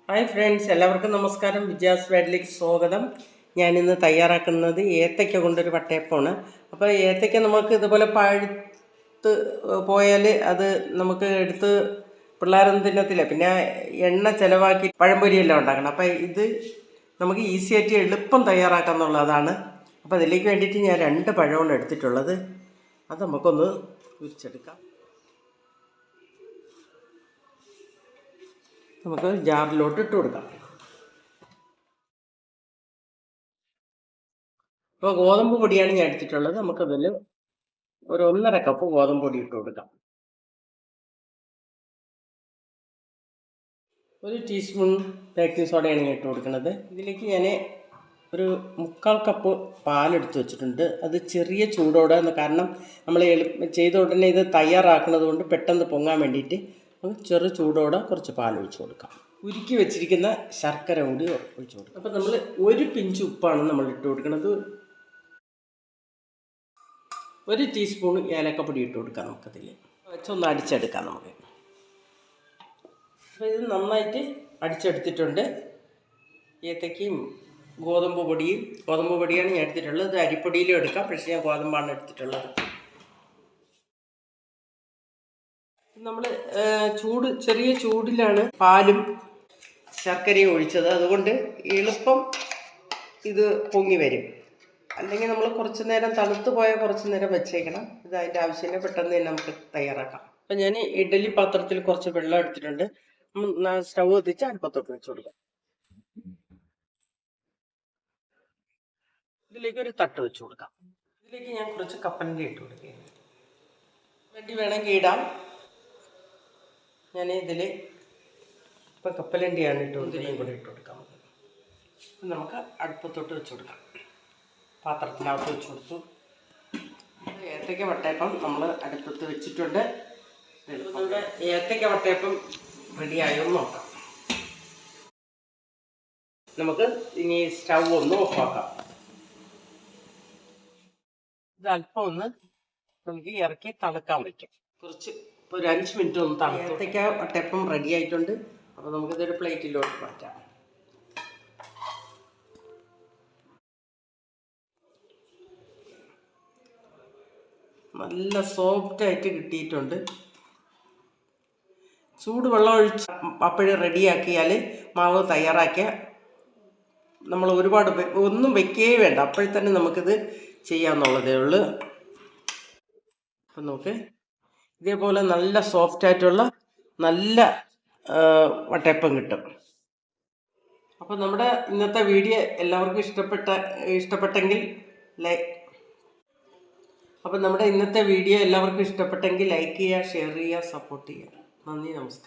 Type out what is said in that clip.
Hi friends, എല്ലാവർക്കും നമസ്കാരം. വിജയാസ് വേഡിലേക്ക് സ്വാഗതം. ഞാനിന്ന് തയ്യാറാക്കുന്നത് ഏത്തയ്ക്ക കൊണ്ടൊരു വട്ടയപ്പമാണ്. അപ്പോൾ ഏത്തയ്ക്ക നമുക്ക് ഇതുപോലെ പഴുത്ത് പോയാൽ അത് നമുക്ക് എടുത്ത് പിള്ളേരൊന്നും തിന്നത്തില്ല. പിന്നെ എണ്ണ ചിലവാക്കി പഴംപൊരിയെല്ലാം ഉണ്ടാക്കണം. അപ്പോൾ ഇത് നമുക്ക് ഈസി ആയിട്ട് എളുപ്പം തയ്യാറാക്കാമെന്നുള്ളതാണ്. അപ്പോൾ അതിലേക്ക് വേണ്ടിയിട്ട് ഞാൻ 2 പഴമാണ് എടുത്തിട്ടുള്ളത്. അത് നമുക്കൊന്ന് ഉരിച്ചെടുക്കാം. നമുക്ക് ജാറിലോട്ട് ഇട്ട് കൊടുക്കാം. ഇപ്പോൾ ഗോതമ്പ് പൊടിയാണ് ഞാൻ എടുത്തിട്ടുള്ളത്. നമുക്കതിൽ ഒരു 1.5 കപ്പ് ഗോതമ്പ് പൊടി ഇട്ട് കൊടുക്കാം. 1 ടീസ്പൂൺ ബേക്കിംഗ് സോഡയാണ് ഞാൻ ഇട്ട് കൊടുക്കുന്നത്. ഇതിലേക്ക് ഞാൻ ഒരു 3/4 കപ്പ് പാലെടുത്ത് വെച്ചിട്ടുണ്ട്. അത് ചെറിയ ചൂടോടെ, കാരണം നമ്മൾ ചെയ്ത ഉടനെ ഇത് തയ്യാറാക്കുന്നത് കൊണ്ട് പെട്ടെന്ന് പൊങ്ങാൻ വേണ്ടിയിട്ട് ചെറു ചൂടോടെ കുറച്ച് പാലൊഴിച്ച് കൊടുക്കാം. ഉരുക്കി വെച്ചിരിക്കുന്ന ശർക്കര കൂടി ഒഴിച്ച് കൊടുക്കാം. അപ്പോൾ നമ്മൾ 1 പിഞ്ച് ഉപ്പാണ് നമ്മൾ ഇട്ട് കൊടുക്കുന്നത്. 1 ടീസ്പൂൺ ഏലക്കപ്പൊടി ഇട്ട് കൊടുക്കാം. നമുക്കതിൽ വെച്ചൊന്ന് അടിച്ചെടുക്കാം നമുക്ക്. അപ്പോൾ ഇത് നന്നായിട്ട് അടിച്ചെടുത്തിട്ടുണ്ട്. ഏത്തയ്ക്കയും ഗോതമ്പ് പൊടിയാണ് ഞാൻ എടുത്തിട്ടുള്ളത്. ഇത് അരിപ്പൊടിയിലും എടുക്കാം, പക്ഷേ ഞാൻ ഗോതമ്പാണ് എടുത്തിട്ടുള്ളത്. നമ്മൾ ചെറിയ ചൂടിലാണ് പാലും ശർക്കരയും ഒഴിച്ചത്. അതുകൊണ്ട് എളുപ്പം ഇത് പൊങ്ങി വരും. അല്ലെങ്കിൽ നമ്മൾ കുറച്ച് നേരം തണുത്ത് പോയാൽ കുറച്ച് നേരം വെച്ചേക്കണം. ഇത് അതിൻ്റെ ആവശ്യമില്ല, പെട്ടെന്ന് തന്നെ നമുക്ക് തയ്യാറാക്കാം. അപ്പം ഞാൻ ഇഡ്ഡലി പാത്രത്തിൽ കുറച്ച് വെള്ളം എടുത്തിട്ടുണ്ട്. സ്റ്റൗ കത്തിച്ച് അടുപ്പത്തോട്ട് വെച്ച് കൊടുക്കാം. ഇതിലേക്ക് ഒരു തട്ട് വെച്ച് കൊടുക്കാം. ഇതിലേക്ക് ഞാൻ കുറച്ച് കപ്പലണ്ടി ഇട്ട് കൊടുക്കുകയാണ്. വേണ്ടി വേണമെങ്കിൽ ഇടാം. ഞാൻ ഇതിൽ ഇപ്പം കപ്പലണ്ടിയാണ് മുന്തിരിയും കൂടെ ഇട്ട് കൊടുക്കാം. നമുക്ക് അടുപ്പത്തോട്ട് വെച്ച് കൊടുക്കാം. പാത്രത്തിനകത്ത് വെച്ച് കൊടുത്തു. ഏത്തയ്ക്ക വട്ടയപ്പം നമ്മൾ അടുപ്പത്ത് വെച്ചിട്ടുണ്ട്. നമ്മുടെ ഏത്തയ്ക്ക വട്ടയപ്പം റെഡിയായോ നോക്കാം. നമുക്ക് ഇനി സ്റ്റൗ ഒന്ന് ഓഫാക്കാം. ഇത് അല്പം ഒന്ന് നമുക്ക് ഇറക്കി തണുക്കാൻ വയ്ക്കാം. ഒരു 5 മിനിറ്റ് ഒന്ന് തണുത്തു. ഏത്തയ്ക്ക വട്ടയപ്പം റെഡി ആയിട്ടുണ്ട്. അപ്പോൾ നമുക്കിതൊരു പ്ലേറ്റിലോട്ട് മാറ്റാം. നല്ല സോഫ്റ്റായിട്ട് കിട്ടിയിട്ടുണ്ട്. ചൂട് വെള്ളം ഒഴിച്ച് അപ്പോഴും റെഡിയാക്കിയാൽ മാവ് തയ്യാറാക്കിയ നമ്മൾ ഒരുപാട് ഒന്നും വെക്കുകയേ വേണ്ട. അപ്പോഴേ തന്നെ നമുക്കിത് ചെയ്യാമെന്നുള്ളതേ ഉള്ളൂ. അപ്പം നമുക്ക് ഇതേപോലെ നല്ല സോഫ്റ്റായിട്ടുള്ള നല്ല വട്ടയപ്പം കിട്ടും. അപ്പോൾ നമ്മുടെ ഇന്നത്തെ വീഡിയോ എല്ലാവർക്കും ഇഷ്ടപ്പെട്ടെങ്കിൽ ലൈക്ക് ചെയ്യുക, ഷെയർ ചെയ്യുക, സപ്പോർട്ട് ചെയ്യുക. നന്ദി, നമസ്കാരം.